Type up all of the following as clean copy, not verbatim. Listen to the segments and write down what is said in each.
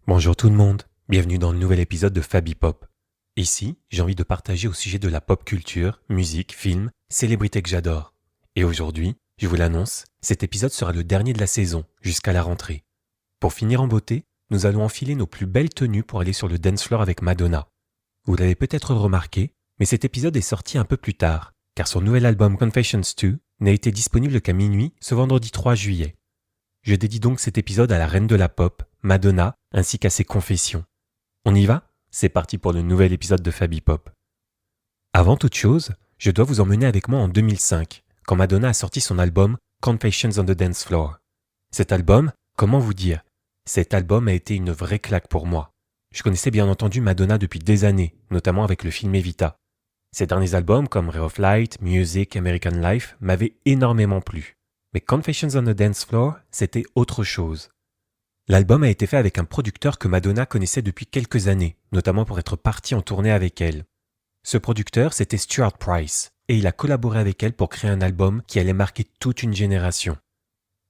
Bonjour tout le monde, bienvenue dans le nouvel épisode de FabiPop. Ici, j'ai envie de partager au sujet de la pop culture, musique, films, célébrités que j'adore. Et aujourd'hui, je vous l'annonce, cet épisode sera le dernier de la saison, jusqu'à la rentrée. Pour finir en beauté, nous allons enfiler nos plus belles tenues pour aller sur le dance floor avec Madonna. Vous l'avez peut-être remarqué, mais cet épisode est sorti un peu plus tard, car son nouvel album Confessions 2 n'a été disponible qu'à minuit ce vendredi 3 juillet. Je dédie donc cet épisode à la reine de la pop, Madonna, ainsi qu'à ses confessions. On y va ? C'est parti pour le nouvel épisode de FabiPop. Avant toute chose, je dois vous emmener avec moi en 2005, quand Madonna a sorti son album Confessions on the Dance Floor. Cet album, comment vous dire ? Cet album a été une vraie claque pour moi. Je connaissais bien entendu Madonna depuis des années, notamment avec le film Evita. Ses derniers albums comme Ray of Light, Music, American Life m'avaient énormément plu. Mais Confessions on the Dance Floor, c'était autre chose. L'album a été fait avec un producteur que Madonna connaissait depuis quelques années, notamment pour être parti en tournée avec elle. Ce producteur, c'était Stuart Price, et il a collaboré avec elle pour créer un album qui allait marquer toute une génération.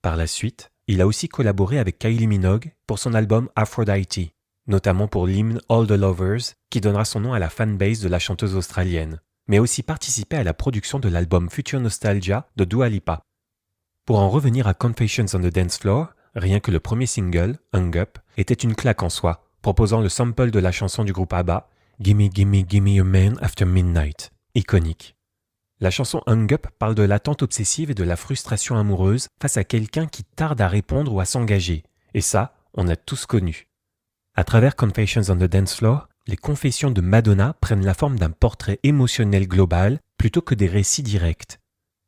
Par la suite, il a aussi collaboré avec Kylie Minogue pour son album Aphrodite, notamment pour l'hymne All the Lovers, qui donnera son nom à la fanbase de la chanteuse australienne, mais aussi participé à la production de l'album Future Nostalgia de Dua Lipa. Pour en revenir à Confessions on the Dance Floor, rien que le premier single, Hung Up, était une claque en soi, proposant le sample de la chanson du groupe ABBA, Gimme Gimme Gimme Your Man After Midnight, iconique. La chanson Hung Up parle de l'attente obsessive et de la frustration amoureuse face à quelqu'un qui tarde à répondre ou à s'engager, et ça, on a tous connu. À travers Confessions on the Dance Floor, les confessions de Madonna prennent la forme d'un portrait émotionnel global plutôt que des récits directs.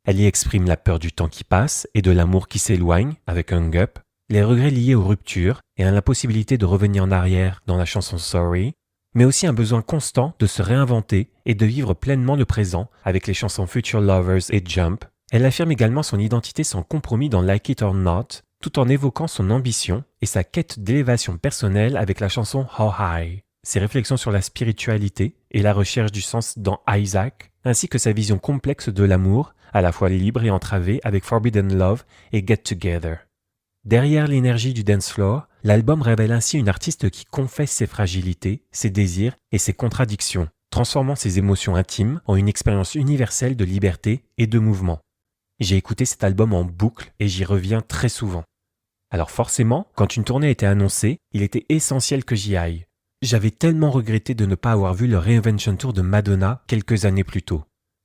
Elle y exprime la peur du temps qui passe et de l'amour qui s'éloigne, avec Hung Up, les regrets liés aux ruptures et à l'impossibilité de revenir en arrière dans la chanson Sorry, mais aussi un besoin constant de se réinventer et de vivre pleinement le présent avec les chansons Future Lovers et Jump. Elle affirme également son identité sans compromis dans Like It or Not, tout en évoquant son ambition et sa quête d'élévation personnelle avec la chanson How High, ses réflexions sur la spiritualité et la recherche du sens dans Isaac, ainsi que sa vision complexe de l'amour, à la fois libre et entravée avec Forbidden Love et Get Together. Derrière l'énergie du dance floor, l'album révèle ainsi une artiste qui confesse ses fragilités, ses désirs et ses contradictions, transformant ses émotions intimes en une expérience universelle de liberté et de mouvement. J'ai écouté cet album en boucle et j'y reviens très souvent. Alors forcément, quand une tournée était annoncée, il était essentiel que j'y aille. J'avais tellement regretté de ne pas avoir vu le Reinvention Tour de Madonna quelques années plus tôt.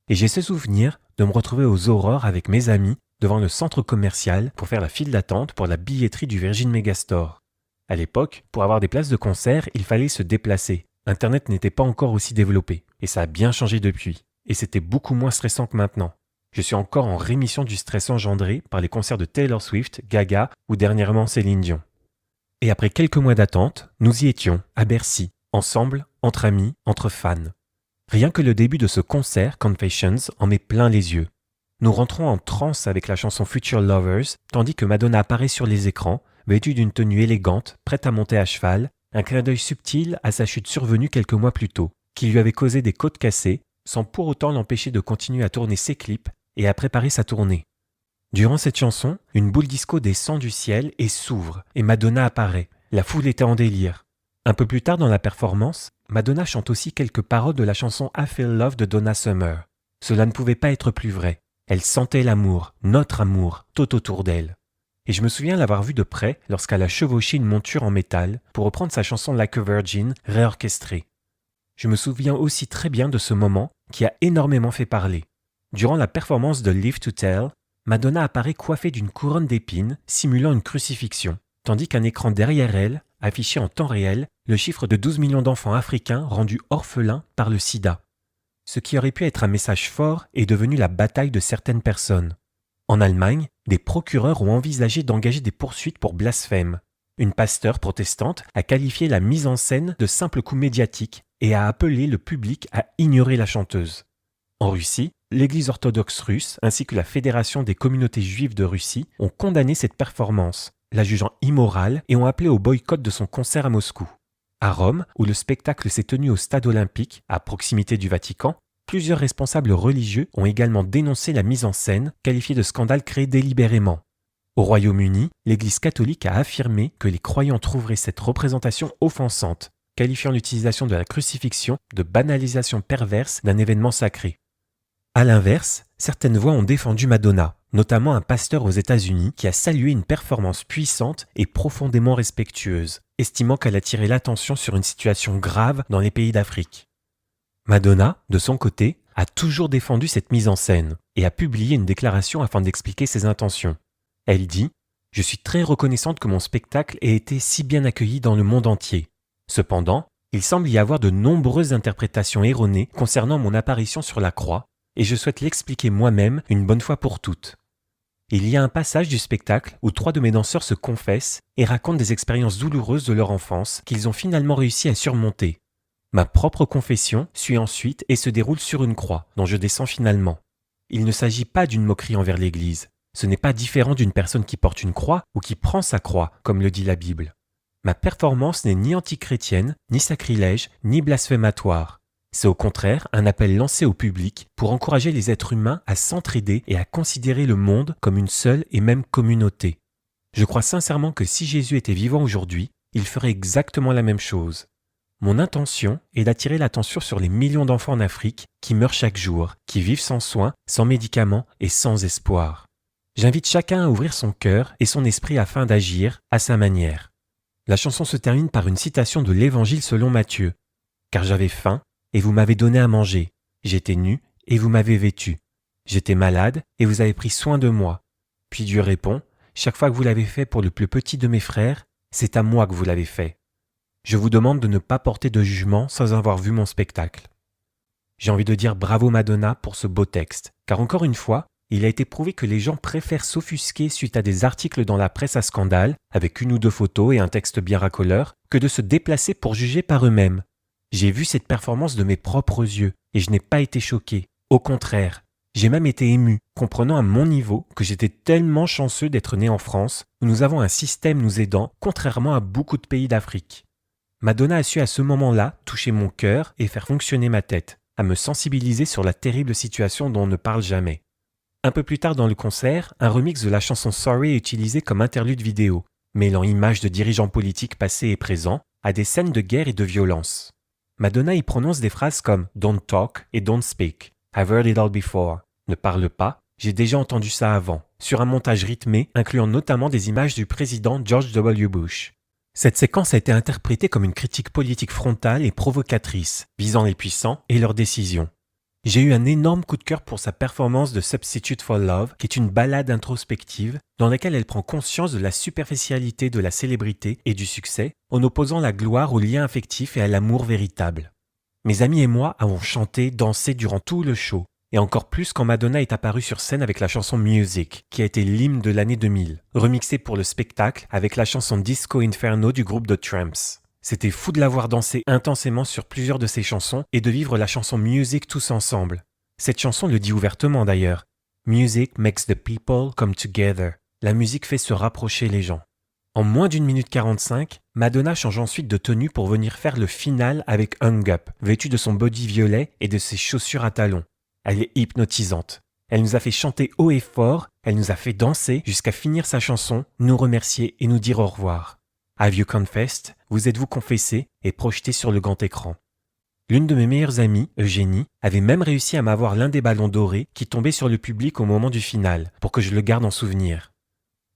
Et j'ai ce souvenir de me retrouver aux aurores avec mes amis devant le centre commercial pour faire la file d'attente pour la billetterie du Virgin Megastore. À l'époque, pour avoir des places de concert, il fallait se déplacer. Internet n'était pas encore aussi développé, et ça a bien changé depuis. Et c'était beaucoup moins stressant que maintenant. Je suis encore en rémission du stress engendré par les concerts de Taylor Swift, Gaga ou dernièrement Céline Dion. Et après quelques mois d'attente, nous y étions, à Bercy, ensemble, entre amis, entre fans. Rien que le début de ce concert, Confessions, en met plein les yeux. Nous rentrons en transe avec la chanson Future Lovers, tandis que Madonna apparaît sur les écrans, vêtue d'une tenue élégante, prête à monter à cheval, un clin d'œil subtil à sa chute survenue quelques mois plus tôt, qui lui avait causé des côtes cassées, sans pour autant l'empêcher de continuer à tourner ses clips et à préparer sa tournée. Durant cette chanson, une boule disco descend du ciel et s'ouvre, et Madonna apparaît. La foule était en délire. Un peu plus tard dans la performance, Madonna chante aussi quelques paroles de la chanson I Feel Love de Donna Summer. Cela ne pouvait pas être plus vrai. Elle sentait l'amour, notre amour, tout autour d'elle. Et je me souviens l'avoir vue de près lorsqu'elle a chevauché une monture en métal pour reprendre sa chanson Like a Virgin réorchestrée. Je me souviens aussi très bien de ce moment qui a énormément fait parler. Durant la performance de Live to Tell, Madonna apparaît coiffée d'une couronne d'épines simulant une crucifixion, tandis qu'un écran derrière elle affichait en temps réel le chiffre de 12 millions d'enfants africains rendus orphelins par le sida. Ce qui aurait pu être un message fort est devenu la bataille de certaines personnes. En Allemagne, des procureurs ont envisagé d'engager des poursuites pour blasphème. Une pasteure protestante a qualifié la mise en scène de simple coup médiatique et a appelé le public à ignorer la chanteuse. En Russie, l'Église orthodoxe russe ainsi que la Fédération des communautés juives de Russie ont condamné cette performance, la jugeant immorale et ont appelé au boycott de son concert à Moscou. À Rome, où le spectacle s'est tenu au stade olympique, à proximité du Vatican, plusieurs responsables religieux ont également dénoncé la mise en scène, qualifiée de scandale créé délibérément. Au Royaume-Uni, l'Église catholique a affirmé que les croyants trouveraient cette représentation offensante, qualifiant l'utilisation de la crucifixion de banalisation perverse d'un événement sacré. À l'inverse, certaines voix ont défendu Madonna, notamment un pasteur aux États-Unis qui a salué une performance puissante et profondément respectueuse, estimant qu'elle attirait l'attention sur une situation grave dans les pays d'Afrique. Madonna, de son côté, a toujours défendu cette mise en scène et a publié une déclaration afin d'expliquer ses intentions. Elle dit « Je suis très reconnaissante que mon spectacle ait été si bien accueilli dans le monde entier. Cependant, il semble y avoir de nombreuses interprétations erronées concernant mon apparition sur la croix et je souhaite l'expliquer moi-même une bonne fois pour toutes. » Il y a un passage du spectacle où 3 de mes danseurs se confessent et racontent des expériences douloureuses de leur enfance qu'ils ont finalement réussi à surmonter. Ma propre confession suit ensuite et se déroule sur une croix dont je descends finalement. Il ne s'agit pas d'une moquerie envers l'Église. Ce n'est pas différent d'une personne qui porte une croix ou qui prend sa croix, comme le dit la Bible. Ma performance n'est ni antichrétienne, ni sacrilège, ni blasphématoire. C'est au contraire un appel lancé au public pour encourager les êtres humains à s'entraider et à considérer le monde comme une seule et même communauté. Je crois sincèrement que si Jésus était vivant aujourd'hui, il ferait exactement la même chose. Mon intention est d'attirer l'attention sur les millions d'enfants en Afrique qui meurent chaque jour, qui vivent sans soins, sans médicaments et sans espoir. J'invite chacun à ouvrir son cœur et son esprit afin d'agir à sa manière. La chanson se termine par une citation de l'Évangile selon Matthieu. « Car j'avais faim, et vous m'avez donné à manger. J'étais nu, et vous m'avez vêtu. J'étais malade, et vous avez pris soin de moi. » Puis Dieu répond, « Chaque fois que vous l'avez fait pour le plus petit de mes frères, c'est à moi que vous l'avez fait. » Je vous demande de ne pas porter de jugement sans avoir vu mon spectacle. J'ai envie de dire bravo Madonna pour ce beau texte, car encore une fois, il a été prouvé que les gens préfèrent s'offusquer suite à des articles dans la presse à scandale, avec 1 ou 2 photos et un texte bien racoleur, que de se déplacer pour juger par eux-mêmes. J'ai vu cette performance de mes propres yeux, et je n'ai pas été choqué. Au contraire, j'ai même été ému, comprenant à mon niveau que j'étais tellement chanceux d'être né en France, où nous avons un système nous aidant, contrairement à beaucoup de pays d'Afrique. Madonna a su à ce moment-là toucher mon cœur et faire fonctionner ma tête, à me sensibiliser sur la terrible situation dont on ne parle jamais. Un peu plus tard dans le concert, un remix de la chanson Sorry est utilisé comme interlude vidéo, mêlant images de dirigeants politiques passés et présents à des scènes de guerre et de violence. Madonna y prononce des phrases comme « Don't talk » et « Don't speak »,« I've heard it all before »,« Ne parle pas »,« J'ai déjà entendu ça avant », sur un montage rythmé incluant notamment des images du président George W. Bush. Cette séquence a été interprétée comme une critique politique frontale et provocatrice, visant les puissants et leurs décisions. J'ai eu un énorme coup de cœur pour sa performance de Substitute for Love, qui est une ballade introspective dans laquelle elle prend conscience de la superficialité de la célébrité et du succès, en opposant la gloire au lien affectif et à l'amour véritable. Mes amis et moi avons chanté, dansé durant tout le show, et encore plus quand Madonna est apparue sur scène avec la chanson Music, qui a été l'hymne de l'année 2000, remixée pour le spectacle avec la chanson Disco Inferno du groupe The Tramps. C'était fou de la voir danser intensément sur plusieurs de ses chansons et de vivre la chanson Music tous ensemble. Cette chanson le dit ouvertement d'ailleurs. Music makes the people come together. La musique fait se rapprocher les gens. En moins d'1 minute 45, Madonna change ensuite de tenue pour venir faire le final avec Hung Up, vêtue de son body violet et de ses chaussures à talons. Elle est hypnotisante. Elle nous a fait chanter haut et fort, elle nous a fait danser jusqu'à finir sa chanson, nous remercier et nous dire au revoir. Have you confessed? Vous êtes-vous confessé et projeté sur le grand écran. L'une de mes meilleures amies, Eugénie, avait même réussi à m'avoir l'un des ballons dorés qui tombaient sur le public au moment du final, pour que je le garde en souvenir.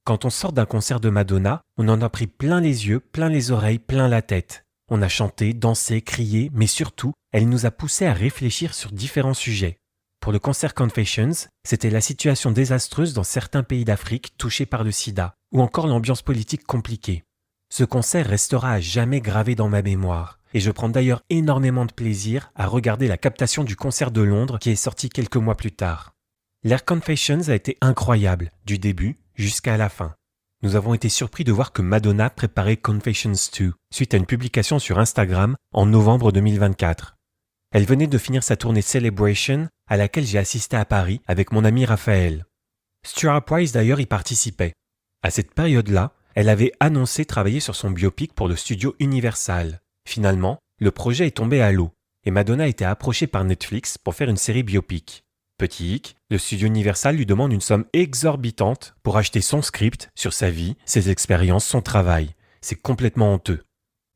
Quand on sort d'un concert de Madonna, on en a pris plein les yeux, plein les oreilles, plein la tête. On a chanté, dansé, crié, mais surtout, elle nous a poussés à réfléchir sur différents sujets. Pour le concert Confessions, c'était la situation désastreuse dans certains pays d'Afrique touchés par le sida, ou encore l'ambiance politique compliquée. Ce concert restera à jamais gravé dans ma mémoire, et je prends d'ailleurs énormément de plaisir à regarder la captation du concert de Londres qui est sorti quelques mois plus tard. L'air Confessions a été incroyable, du début jusqu'à la fin. Nous avons été surpris de voir que Madonna préparait Confessions 2, suite à une publication sur Instagram en novembre 2024. Elle venait de finir sa tournée Celebration, à laquelle j'ai assisté à Paris avec mon ami Raphaël. Stuart Price d'ailleurs y participait. À cette période-là, elle avait annoncé travailler sur son biopic pour le studio Universal. Finalement, le projet est tombé à l'eau et Madonna a été approchée par Netflix pour faire une série biopic. Petit hic, le studio Universal lui demande une somme exorbitante pour acheter son script sur sa vie, ses expériences, son travail. C'est complètement honteux.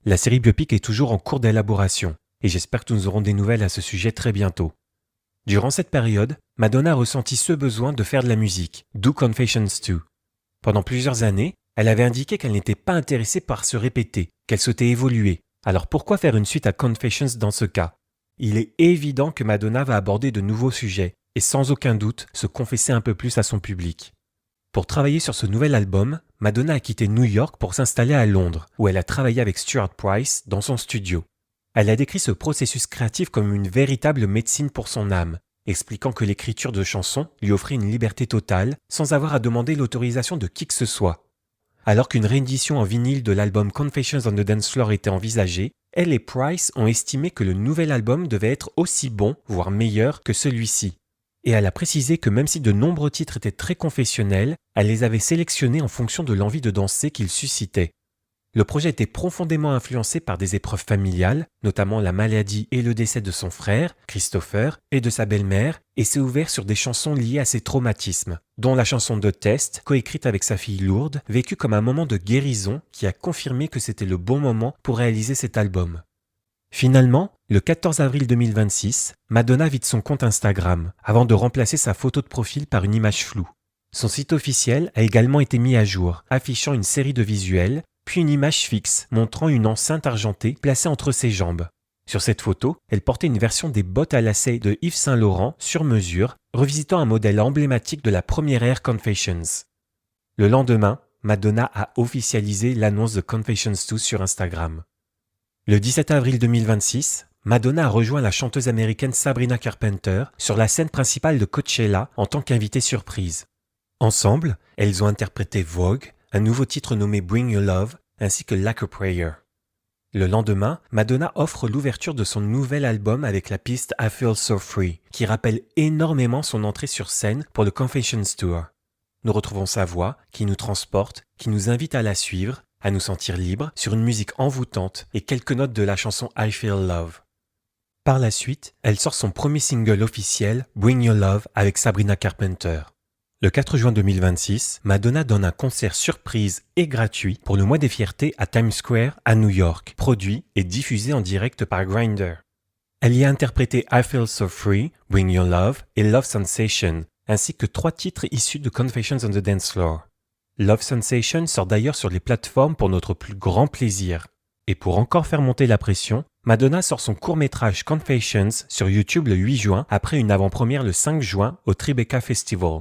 La série biopic est toujours en cours d'élaboration et j'espère que nous aurons des nouvelles à ce sujet très bientôt. Durant cette période, Madonna a ressenti ce besoin de faire de la musique, d'où Confessions 2. Pendant plusieurs années, elle avait indiqué qu'elle n'était pas intéressée par se répéter, qu'elle souhaitait évoluer. Alors pourquoi faire une suite à Confessions dans ce cas ? Il est évident que Madonna va aborder de nouveaux sujets et sans aucun doute se confesser un peu plus à son public. Pour travailler sur ce nouvel album, Madonna a quitté New York pour s'installer à Londres, où elle a travaillé avec Stuart Price dans son studio. Elle a décrit ce processus créatif comme une véritable médecine pour son âme, expliquant que l'écriture de chansons lui offrait une liberté totale sans avoir à demander l'autorisation de qui que ce soit. Alors qu'une réédition en vinyle de l'album Confessions on the Dance Floor était envisagée, elle et Price ont estimé que le nouvel album devait être aussi bon, voire meilleur que celui-ci. Et elle a précisé que même si de nombreux titres étaient très confessionnels, elle les avait sélectionnés en fonction de l'envie de danser qu'ils suscitaient. Le projet était profondément influencé par des épreuves familiales, notamment la maladie et le décès de son frère, Christopher, et de sa belle-mère, et s'est ouvert sur des chansons liées à ses traumatismes, dont la chanson de Test, coécrite avec sa fille Lourdes, vécue comme un moment de guérison qui a confirmé que c'était le bon moment pour réaliser cet album. Finalement, le 14 avril 2026, Madonna vide son compte Instagram, avant de remplacer sa photo de profil par une image floue. Son site officiel a également été mis à jour, affichant une série de visuels, puis une image fixe montrant une enceinte argentée placée entre ses jambes. Sur cette photo, elle portait une version des bottes à lacets de Yves Saint Laurent sur mesure, revisitant un modèle emblématique de la première ère Confessions. Le lendemain, Madonna a officialisé l'annonce de Confessions 2 sur Instagram. Le 17 avril 2026, Madonna a rejoint la chanteuse américaine Sabrina Carpenter sur la scène principale de Coachella en tant qu'invitée surprise. Ensemble, elles ont interprété Vogue, un nouveau titre nommé Bring Your Love, ainsi que Like a Prayer. Le lendemain, Madonna offre l'ouverture de son nouvel album avec la piste I Feel So Free, qui rappelle énormément son entrée sur scène pour le Confessions Tour. Nous retrouvons sa voix, qui nous transporte, qui nous invite à la suivre, à nous sentir libres sur une musique envoûtante et quelques notes de la chanson I Feel Love. Par la suite, elle sort son premier single officiel, Bring Your Love, avec Sabrina Carpenter. Le 4 juin 2026, Madonna donne un concert surprise et gratuit pour le mois des fiertés à Times Square à New York, produit et diffusé en direct par Grindr. Elle y a interprété I Feel So Free, Bring Your Love et Love Sensation, ainsi que 3 titres issus de Confessions on the Dance Floor. Love Sensation sort d'ailleurs sur les plateformes pour notre plus grand plaisir. Et pour encore faire monter la pression, Madonna sort son court-métrage Confessions sur YouTube le 8 juin après une avant-première le 5 juin au Tribeca Festival.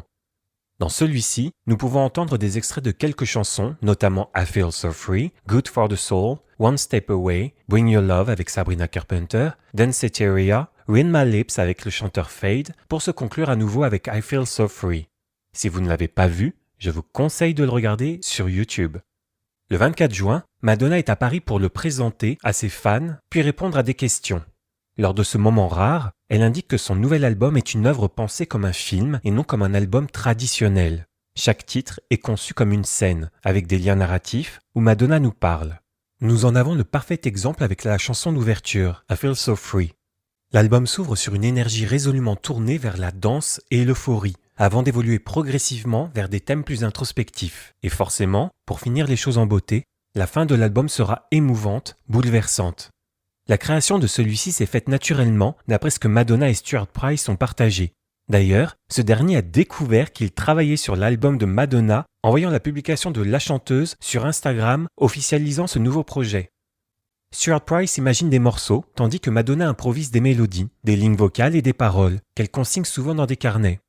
Dans celui-ci, nous pouvons entendre des extraits de quelques chansons, notamment I Feel So Free, Good for the Soul, One Step Away, Bring Your Love avec Sabrina Carpenter, Danceteria, Read My Lips avec le chanteur Fade, pour se conclure à nouveau avec I Feel So Free. Si vous ne l'avez pas vu, je vous conseille de le regarder sur YouTube. Le 24 juin, Madonna est à Paris pour le présenter à ses fans, puis répondre à des questions. Lors de ce moment rare, elle indique que son nouvel album est une œuvre pensée comme un film et non comme un album traditionnel. Chaque titre est conçu comme une scène, avec des liens narratifs, où Madonna nous parle. Nous en avons le parfait exemple avec la chanson d'ouverture, I Feel So Free. L'album s'ouvre sur une énergie résolument tournée vers la danse et l'euphorie, avant d'évoluer progressivement vers des thèmes plus introspectifs. Et forcément, pour finir les choses en beauté, la fin de l'album sera émouvante, bouleversante. La création de celui-ci s'est faite naturellement d'après ce que Madonna et Stuart Price ont partagé. D'ailleurs, ce dernier a découvert qu'il travaillait sur l'album de Madonna en voyant la publication de la chanteuse sur Instagram officialisant ce nouveau projet. Stuart Price imagine des morceaux tandis que Madonna improvise des mélodies, des lignes vocales et des paroles qu'elle consigne souvent dans des carnets.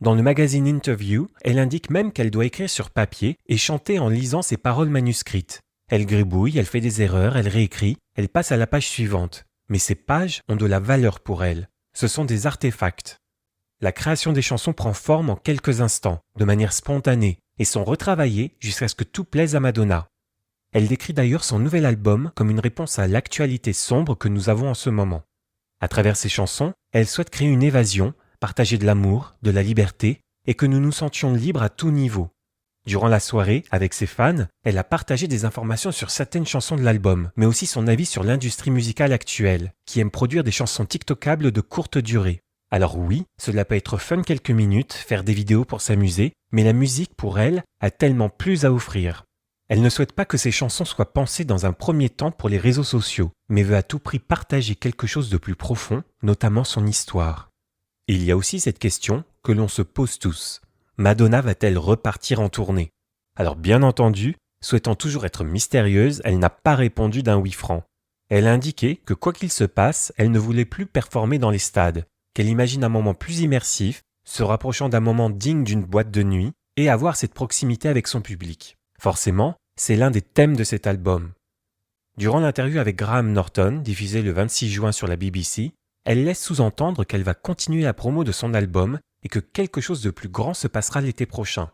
Dans le magazine Interview, elle indique même qu'elle doit écrire sur papier et chanter en lisant ses paroles manuscrites. Elle gribouille, elle fait des erreurs, elle réécrit, elle passe à la page suivante. Mais ces pages ont de la valeur pour elle. Ce sont des artefacts. La création des chansons prend forme en quelques instants, de manière spontanée, et sont retravaillées jusqu'à ce que tout plaise à Madonna. Elle décrit d'ailleurs son nouvel album comme une réponse à l'actualité sombre que nous avons en ce moment. À travers ses chansons, elle souhaite créer une évasion, partager de l'amour, de la liberté, et que nous nous sentions libres à tout niveau. Durant la soirée, avec ses fans, elle a partagé des informations sur certaines chansons de l'album, mais aussi son avis sur l'industrie musicale actuelle, qui aime produire des chansons tiktokables de courte durée. Alors oui, cela peut être fun quelques minutes, faire des vidéos pour s'amuser, mais la musique, pour elle, a tellement plus à offrir. Elle ne souhaite pas que ses chansons soient pensées dans un premier temps pour les réseaux sociaux, mais veut à tout prix partager quelque chose de plus profond, notamment son histoire. Et il y a aussi cette question que l'on se pose tous. Madonna va-t-elle repartir en tournée ? Alors bien entendu, souhaitant toujours être mystérieuse, elle n'a pas répondu d'un oui franc. Elle a indiqué que quoi qu'il se passe, elle ne voulait plus performer dans les stades, qu'elle imagine un moment plus immersif, se rapprochant d'un moment digne d'une boîte de nuit et avoir cette proximité avec son public. Forcément, c'est l'un des thèmes de cet album. Durant l'interview avec Graham Norton, diffusée le 26 juin sur la BBC, elle laisse sous-entendre qu'elle va continuer la promo de son album et que quelque chose de plus grand se passera l'été prochain.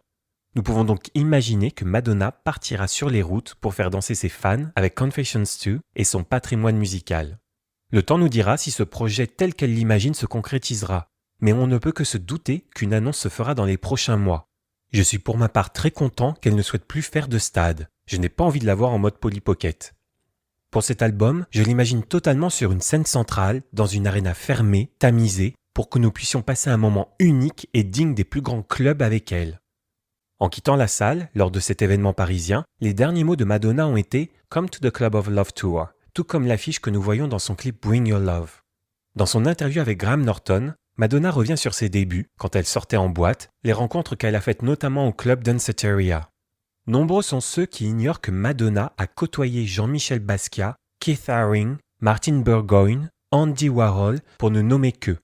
Nous pouvons donc imaginer que Madonna partira sur les routes pour faire danser ses fans avec Confessions 2 et son patrimoine musical. Le temps nous dira si ce projet tel qu'elle l'imagine se concrétisera, mais on ne peut que se douter qu'une annonce se fera dans les prochains mois. Je suis pour ma part très content qu'elle ne souhaite plus faire de stade. Je n'ai pas envie de la voir en mode Polly Pocket. Pour cet album, je l'imagine totalement sur une scène centrale, dans une arène fermée, tamisée, pour que nous puissions passer un moment unique et digne des plus grands clubs avec elle. En quittant la salle, lors de cet événement parisien, les derniers mots de Madonna ont été « Come to the Club of Love Tour », tout comme l'affiche que nous voyons dans son clip « Bring Your Love ». Dans son interview avec Graham Norton, Madonna revient sur ses débuts, quand elle sortait en boîte, les rencontres qu'elle a faites notamment au club Danceteria. Nombreux sont ceux qui ignorent que Madonna a côtoyé Jean-Michel Basquiat, Keith Haring, Martin Burgoyne, Andy Warhol, pour ne nommer qu'eux.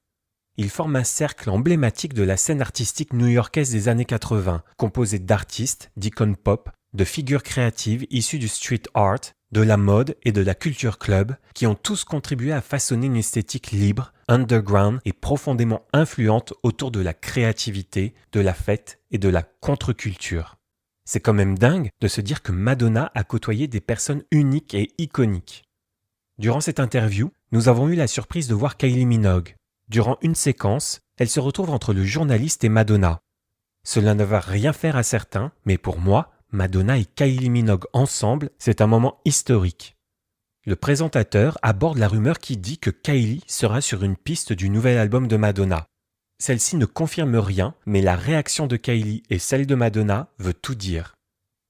Ils forment un cercle emblématique de la scène artistique new-yorkaise des années 80, composé d'artistes, d'icônes pop, de figures créatives issues du street art, de la mode et de la culture club, qui ont tous contribué à façonner une esthétique libre, underground et profondément influente autour de la créativité, de la fête et de la contre-culture. C'est quand même dingue de se dire que Madonna a côtoyé des personnes uniques et iconiques. Durant cette interview, nous avons eu la surprise de voir Kylie Minogue. Durant une séquence, elle se retrouve entre le journaliste et Madonna. Cela ne va rien faire à certains, mais pour moi, Madonna et Kylie Minogue ensemble, c'est un moment historique. Le présentateur aborde la rumeur qui dit que Kylie sera sur une piste du nouvel album de Madonna. Celle-ci ne confirme rien, mais la réaction de Kylie et celle de Madonna veut tout dire.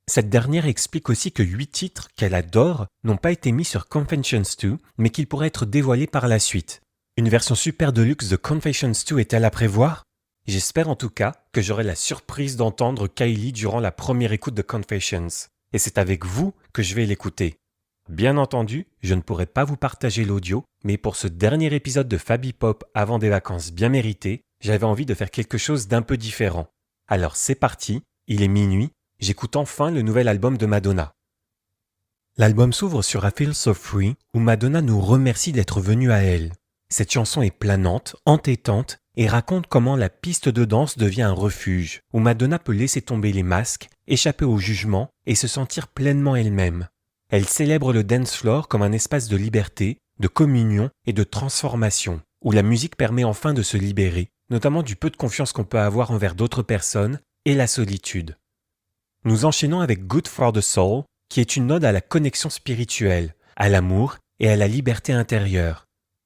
Cette dernière explique aussi que 8 titres qu'elle adore n'ont pas été mis sur Confessions 2, mais qu'ils pourraient être dévoilés par la suite. Une version super deluxe de Confessions 2 est-elle à prévoir ? J'espère en tout cas que j'aurai la surprise d'entendre Kylie durant la première écoute de Confessions. Et c'est avec vous que je vais l'écouter. Bien entendu, je ne pourrai pas vous partager l'audio, mais pour ce dernier épisode de Fabi Pop avant des vacances bien méritées, j'avais envie de faire quelque chose d'un peu différent. Alors c'est parti, il est minuit, j'écoute enfin le nouvel album de Madonna. L'album s'ouvre sur I Feel So Free, où Madonna nous remercie d'être venue à elle. Cette chanson est planante, entêtante, et raconte comment la piste de danse devient un refuge, où Madonna peut laisser tomber les masques, échapper au jugement et se sentir pleinement elle-même. Elle célèbre le dance floor comme un espace de liberté, de communion et de transformation, où la musique permet enfin de se libérer, notamment du peu de confiance qu'on peut avoir envers d'autres personnes et la solitude. Nous enchaînons avec Good for the Soul, qui est une ode à la connexion spirituelle, à l'amour et à la liberté intérieure.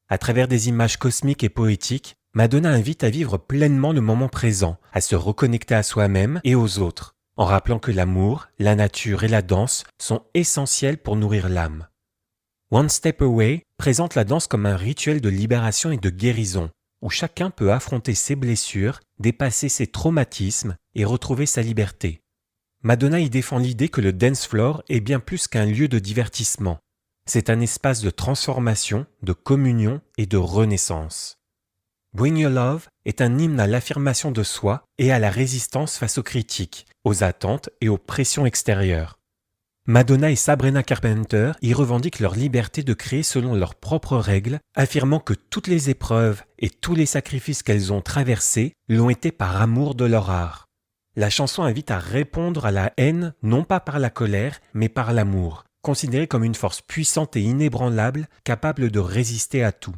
À travers des images cosmiques et poétiques, Madonna invite à vivre pleinement le moment présent, à se reconnecter à soi-même et aux autres, en rappelant que l'amour, la nature et la danse sont essentiels pour nourrir l'âme. One Step Away présente la danse comme un rituel de libération et de guérison, où chacun peut affronter ses blessures, dépasser ses traumatismes et retrouver sa liberté. Madonna y défend l'idée que le dance floor est bien plus qu'un lieu de divertissement. C'est un espace de transformation, de communion et de renaissance. Bring Your Love est un hymne à l'affirmation de soi et à la résistance face aux critiques, aux attentes et aux pressions extérieures. Madonna et Sabrina Carpenter y revendiquent leur liberté de créer selon leurs propres règles, affirmant que toutes les épreuves et tous les sacrifices qu'elles ont traversés l'ont été par amour de leur art. La chanson invite à répondre à la haine non pas par la colère, mais par l'amour, considéré comme une force puissante et inébranlable capable de résister à tout.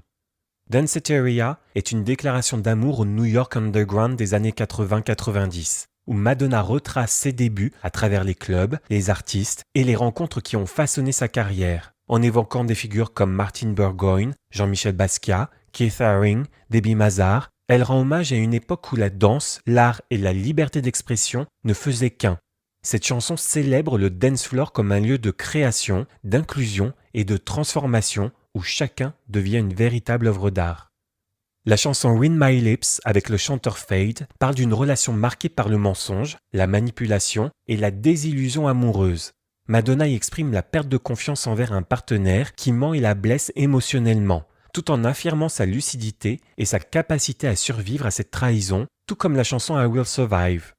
Danceteria est une déclaration d'amour au New York Underground des années 80-90, où Madonna retrace ses débuts à travers les clubs, les artistes et les rencontres qui ont façonné sa carrière, en évoquant des figures comme Martin Burgoyne, Jean-Michel Basquiat, Keith Haring, Debbie Mazar, Elle rend hommage à une époque où la danse, l'art et la liberté d'expression ne faisaient qu'un. Cette chanson célèbre le dance floor comme un lieu de création, d'inclusion et de transformation où chacun devient une véritable œuvre d'art. La chanson Read My Lips avec le chanteur Fade parle d'une relation marquée par le mensonge, la manipulation et la désillusion amoureuse. Madonna y exprime la perte de confiance envers un partenaire qui ment et la blesse émotionnellement, tout en affirmant sa lucidité et sa capacité à survivre à cette trahison, tout comme la chanson I Will Survive.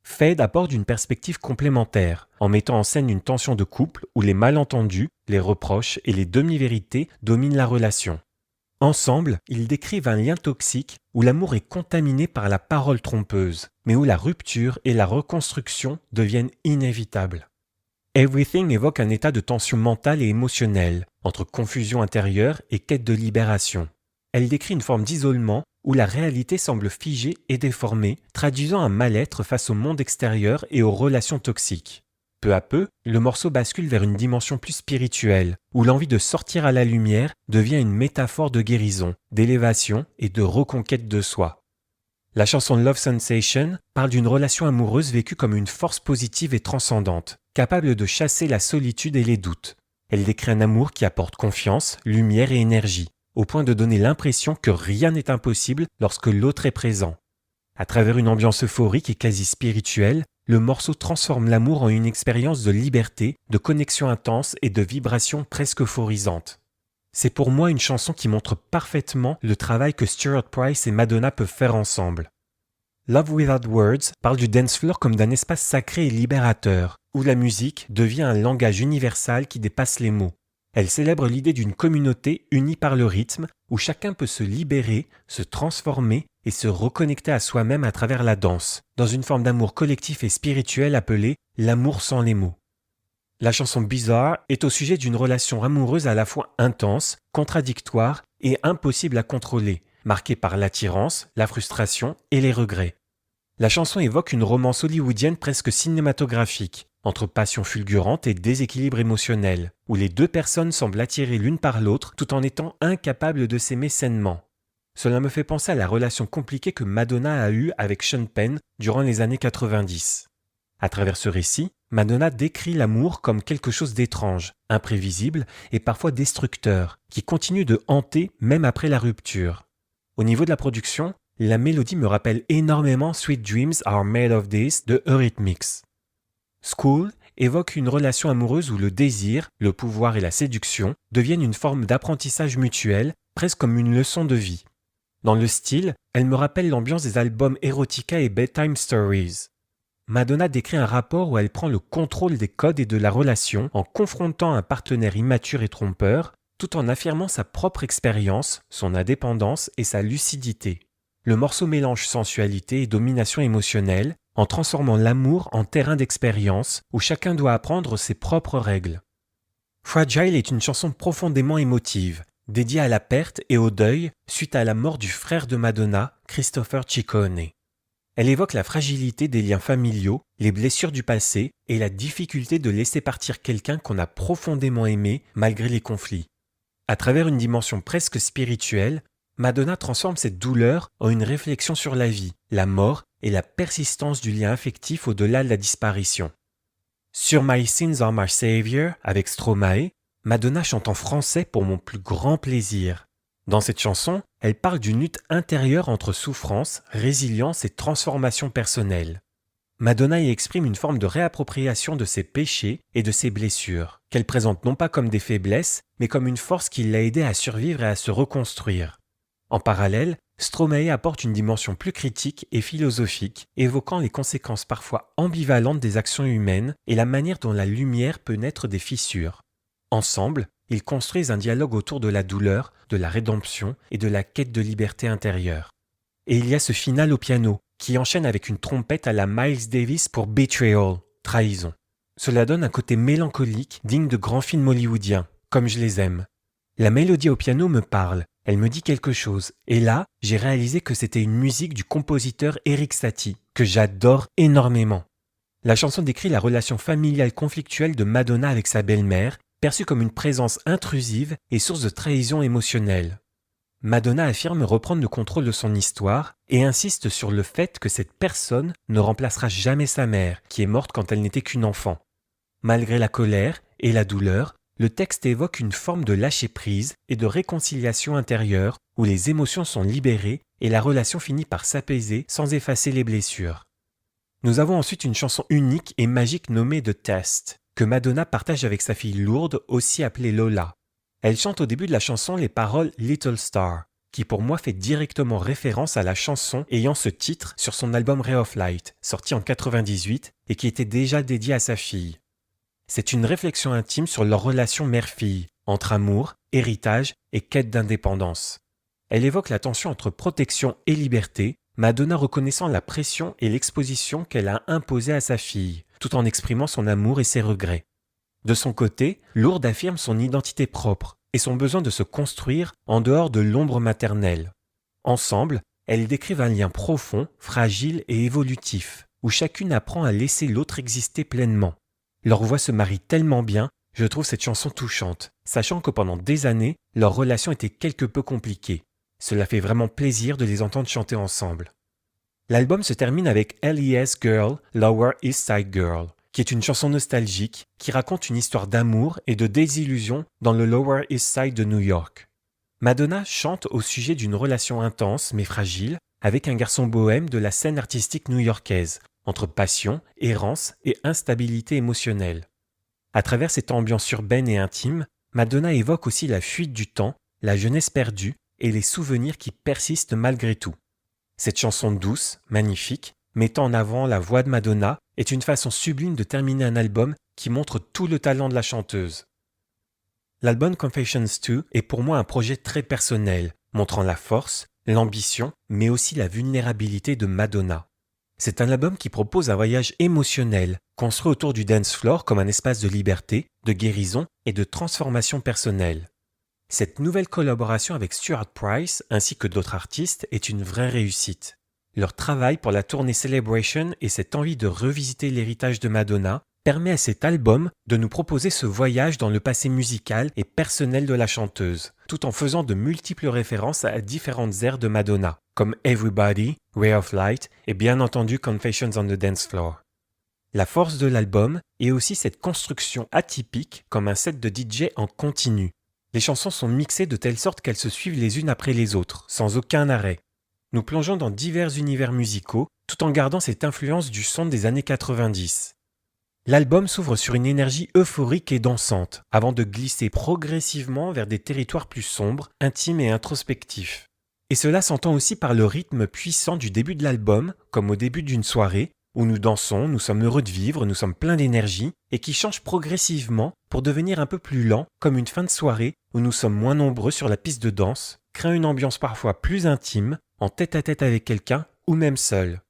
Fade apporte une perspective complémentaire, en mettant en scène une tension de couple où les malentendus, les reproches et les demi-vérités dominent la relation. Ensemble, ils décrivent un lien toxique où l'amour est contaminé par la parole trompeuse, mais où la rupture et la reconstruction deviennent inévitables. Everything évoque un état de tension mentale et émotionnelle, entre confusion intérieure et quête de libération. Elle décrit une forme d'isolement où la réalité semble figée et déformée, traduisant un mal-être face au monde extérieur et aux relations toxiques. Peu à peu, le morceau bascule vers une dimension plus spirituelle, où l'envie de sortir à la lumière devient une métaphore de guérison, d'élévation et de reconquête de soi. La chanson Love Sensation parle d'une relation amoureuse vécue comme une force positive et transcendante, capable de chasser la solitude et les doutes. Elle décrit un amour qui apporte confiance, lumière et énergie, au point de donner l'impression que rien n'est impossible lorsque l'autre est présent. À travers une ambiance euphorique et quasi spirituelle, le morceau transforme l'amour en une expérience de liberté, de connexion intense et de vibrations presque euphorisantes. C'est pour moi une chanson qui montre parfaitement le travail que Stuart Price et Madonna peuvent faire ensemble. Love Without Words parle du dance floor comme d'un espace sacré et libérateur, où la musique devient un langage universel qui dépasse les mots. Elle célèbre l'idée d'une communauté unie par le rythme, où chacun peut se libérer, se transformer et se reconnecter à soi-même à travers la danse, dans une forme d'amour collectif et spirituel appelée l'amour sans les mots. La chanson Bizarre est au sujet d'une relation amoureuse à la fois intense, contradictoire et impossible à contrôler, marquée par l'attirance, la frustration et les regrets. La chanson évoque une romance hollywoodienne presque cinématographique, entre passion fulgurante et déséquilibre émotionnel, où les deux personnes semblent attirées l'une par l'autre tout en étant incapables de s'aimer sainement. Cela me fait penser à la relation compliquée que Madonna a eue avec Sean Penn durant les années 90. À travers ce récit, Madonna décrit l'amour comme quelque chose d'étrange, imprévisible et parfois destructeur, qui continue de hanter même après la rupture. Au niveau de la production, la mélodie me rappelle énormément Sweet Dreams Are Made of This de Eurythmics. School évoque une relation amoureuse où le désir, le pouvoir et la séduction deviennent une forme d'apprentissage mutuel, presque comme une leçon de vie. Dans le style, elle me rappelle l'ambiance des albums Erotica et Bedtime Stories. Madonna décrit un rapport où elle prend le contrôle des codes et de la relation en confrontant un partenaire immature et trompeur, tout en affirmant sa propre expérience, son indépendance et sa lucidité. Le morceau mélange sensualité et domination émotionnelle, en transformant l'amour en terrain d'expérience où chacun doit apprendre ses propres règles. Fragile est une chanson profondément émotive, dédiée à la perte et au deuil suite à la mort du frère de Madonna, Christopher Ciccone. Elle évoque la fragilité des liens familiaux, les blessures du passé et la difficulté de laisser partir quelqu'un qu'on a profondément aimé malgré les conflits. À travers une dimension presque spirituelle, Madonna transforme cette douleur en une réflexion sur la vie, la mort et la persistance du lien affectif au-delà de la disparition. Sur My Sins Are My Savior, avec Stromae, Madonna chante en français pour mon plus grand plaisir. Dans cette chanson, elle parle d'une lutte intérieure entre souffrance, résilience et transformation personnelle. Madonna y exprime une forme de réappropriation de ses péchés et de ses blessures, qu'elle présente non pas comme des faiblesses, mais comme une force qui l'a aidée à survivre et à se reconstruire. En parallèle, Stromae apporte une dimension plus critique et philosophique, évoquant les conséquences parfois ambivalentes des actions humaines et la manière dont la lumière peut naître des fissures. Ensemble, ils construisent un dialogue autour de la douleur, de la rédemption et de la quête de liberté intérieure. Et il y a ce final au piano, qui enchaîne avec une trompette à la Miles Davis pour Betrayal, trahison. Cela donne un côté mélancolique digne de grands films hollywoodiens, comme je les aime. La mélodie au piano me parle, elle me dit quelque chose, et là, j'ai réalisé que c'était une musique du compositeur Erik Satie, que j'adore énormément. La chanson décrit la relation familiale conflictuelle de Madonna avec sa belle-mère, perçue comme une présence intrusive et source de trahison émotionnelle. Madonna affirme reprendre le contrôle de son histoire et insiste sur le fait que cette personne ne remplacera jamais sa mère, qui est morte quand elle n'était qu'une enfant. Malgré la colère et la douleur, le texte évoque une forme de lâcher-prise et de réconciliation intérieure où les émotions sont libérées et la relation finit par s'apaiser sans effacer les blessures. Nous avons ensuite une chanson unique et magique nommée The Test, que Madonna partage avec sa fille Lourdes, aussi appelée Lola. Elle chante au début de la chanson les paroles Little Star, qui pour moi fait directement référence à la chanson ayant ce titre sur son album Ray of Light, sorti en 98 et qui était déjà dédié à sa fille. C'est une réflexion intime sur leur relation mère-fille, entre amour, héritage et quête d'indépendance. Elle évoque la tension entre protection et liberté, Madonna reconnaissant la pression et l'exposition qu'elle a imposée à sa fille, tout en exprimant son amour et ses regrets. De son côté, Lourdes affirme son identité propre et son besoin de se construire en dehors de l'ombre maternelle. Ensemble, elles décrivent un lien profond, fragile et évolutif, où chacune apprend à laisser l'autre exister pleinement. Leurs voix se marient tellement bien, je trouve cette chanson touchante, sachant que pendant des années, leur relation était quelque peu compliquée. Cela fait vraiment plaisir de les entendre chanter ensemble. L'album se termine avec LES Girl, Lower East Side Girl, qui est une chanson nostalgique qui raconte une histoire d'amour et de désillusion dans le Lower East Side de New York. Madonna chante au sujet d'une relation intense mais fragile avec un garçon bohème de la scène artistique new-yorkaise, entre passion, errance et instabilité émotionnelle. À travers cette ambiance urbaine et intime, Madonna évoque aussi la fuite du temps, la jeunesse perdue et les souvenirs qui persistent malgré tout. Cette chanson douce, magnifique, mettant en avant la voix de Madonna, est une façon sublime de terminer un album qui montre tout le talent de la chanteuse. L'album Confessions 2 est pour moi un projet très personnel, montrant la force, l'ambition, mais aussi la vulnérabilité de Madonna. C'est un album qui propose un voyage émotionnel, construit autour du dance floor comme un espace de liberté, de guérison et de transformation personnelle. Cette nouvelle collaboration avec Stuart Price ainsi que d'autres artistes est une vraie réussite. Leur travail pour la tournée Celebration et cette envie de revisiter l'héritage de Madonna permet à cet album de nous proposer ce voyage dans le passé musical et personnel de la chanteuse, tout en faisant de multiples références à différentes ères de Madonna, comme Everybody, Ray of Light et bien entendu Confessions on the Dance Floor. La force de l'album est aussi cette construction atypique comme un set de DJ en continu. Les chansons sont mixées de telle sorte qu'elles se suivent les unes après les autres, sans aucun arrêt. Nous plongeons dans divers univers musicaux, tout en gardant cette influence du son des années 90. L'album s'ouvre sur une énergie euphorique et dansante, avant de glisser progressivement vers des territoires plus sombres, intimes et introspectifs. Et cela s'entend aussi par le rythme puissant du début de l'album, comme au début d'une soirée, où nous dansons, nous sommes heureux de vivre, nous sommes pleins d'énergie, et qui change progressivement pour devenir un peu plus lent, comme une fin de soirée où nous sommes moins nombreux sur la piste de danse, créant une ambiance parfois plus intime, en tête-à-tête avec quelqu'un ou même seul.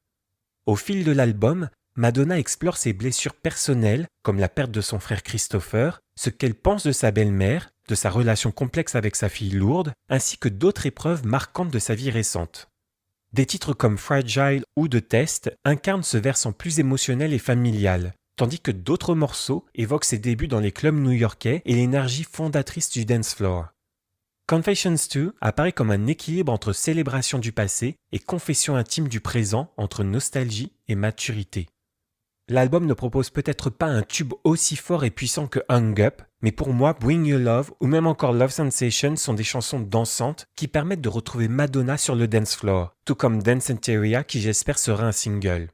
Au fil de l'album, Madonna explore ses blessures personnelles, comme la perte de son frère Christopher, ce qu'elle pense de sa belle-mère, de sa relation complexe avec sa fille Lourdes, ainsi que d'autres épreuves marquantes de sa vie récente. Des titres comme Fragile ou The Test incarnent ce versant plus émotionnel et familial, tandis que d'autres morceaux évoquent ses débuts dans les clubs new-yorkais et l'énergie fondatrice du dance floor. Confessions 2 apparaît comme un équilibre entre célébration du passé et confession intime du présent entre nostalgie et maturité. L'album ne propose peut-être pas un tube aussi fort et puissant que Hung Up, mais pour moi, Bring Your Love ou même encore Love Sensation sont des chansons dansantes qui permettent de retrouver Madonna sur le dance floor, tout comme Dance Interior qui j'espère sera un single.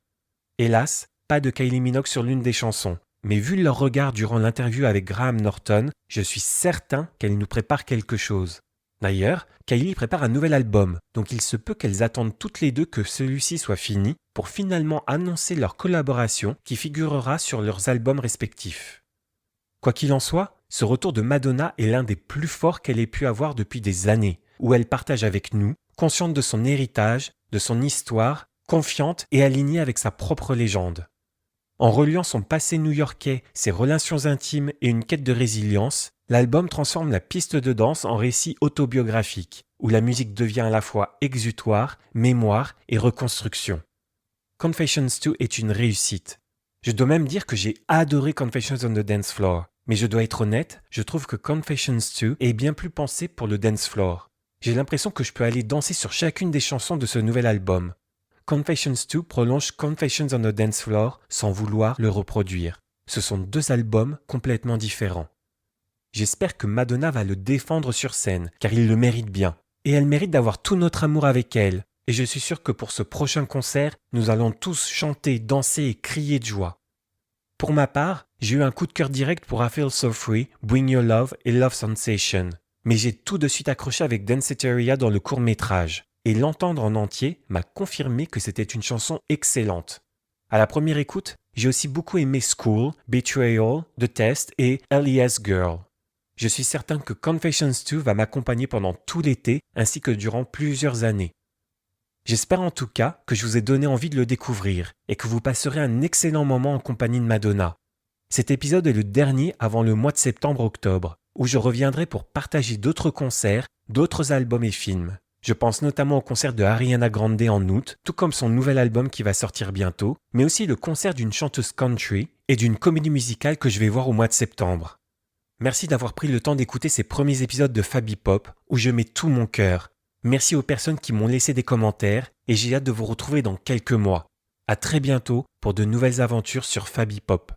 Hélas, pas de Kylie Minogue sur l'une des chansons, mais vu leur regard durant l'interview avec Graham Norton, je suis certain qu'elle nous prépare quelque chose. D'ailleurs, Kylie prépare un nouvel album, donc il se peut qu'elles attendent toutes les deux que celui-ci soit fini pour finalement annoncer leur collaboration qui figurera sur leurs albums respectifs. Quoi qu'il en soit, ce retour de Madonna est l'un des plus forts qu'elle ait pu avoir depuis des années, où elle partage avec nous, consciente de son héritage, de son histoire, confiante et alignée avec sa propre légende. En reliant son passé new-yorkais, ses relations intimes et une quête de résilience, l'album transforme la piste de danse en récit autobiographique, où la musique devient à la fois exutoire, mémoire et reconstruction. Confessions 2 est une réussite. Je dois même dire que j'ai adoré Confessions on the Dance Floor, mais je dois être honnête, je trouve que Confessions 2 est bien plus pensé pour le dance floor. J'ai l'impression que je peux aller danser sur chacune des chansons de ce nouvel album. Confessions 2 prolonge Confessions on a Dance Floor sans vouloir le reproduire. Ce sont deux albums complètement différents. J'espère que Madonna va le défendre sur scène, car il le mérite bien. Et elle mérite d'avoir tout notre amour avec elle. Et je suis sûr que pour ce prochain concert, nous allons tous chanter, danser et crier de joie. Pour ma part, j'ai eu un coup de cœur direct pour I Feel So Free, Bring Your Love et Love Sensation. Mais j'ai tout de suite accroché avec Danceteria dans le court-métrage. Et l'entendre en entier m'a confirmé que c'était une chanson excellente. À la première écoute, j'ai aussi beaucoup aimé School, Betrayal, The Test et LES Girl. Je suis certain que Confessions 2 va m'accompagner pendant tout l'été ainsi que durant plusieurs années. J'espère en tout cas que je vous ai donné envie de le découvrir et que vous passerez un excellent moment en compagnie de Madonna. Cet épisode est le dernier avant le mois de septembre-octobre, où je reviendrai pour partager d'autres concerts, d'autres albums et films. Je pense notamment au concert de Ariana Grande en août, tout comme son nouvel album qui va sortir bientôt, mais aussi le concert d'une chanteuse country et d'une comédie musicale que je vais voir au mois de septembre. Merci d'avoir pris le temps d'écouter ces premiers épisodes de Fabipop où je mets tout mon cœur. Merci aux personnes qui m'ont laissé des commentaires et j'ai hâte de vous retrouver dans quelques mois. À très bientôt pour de nouvelles aventures sur Fabipop.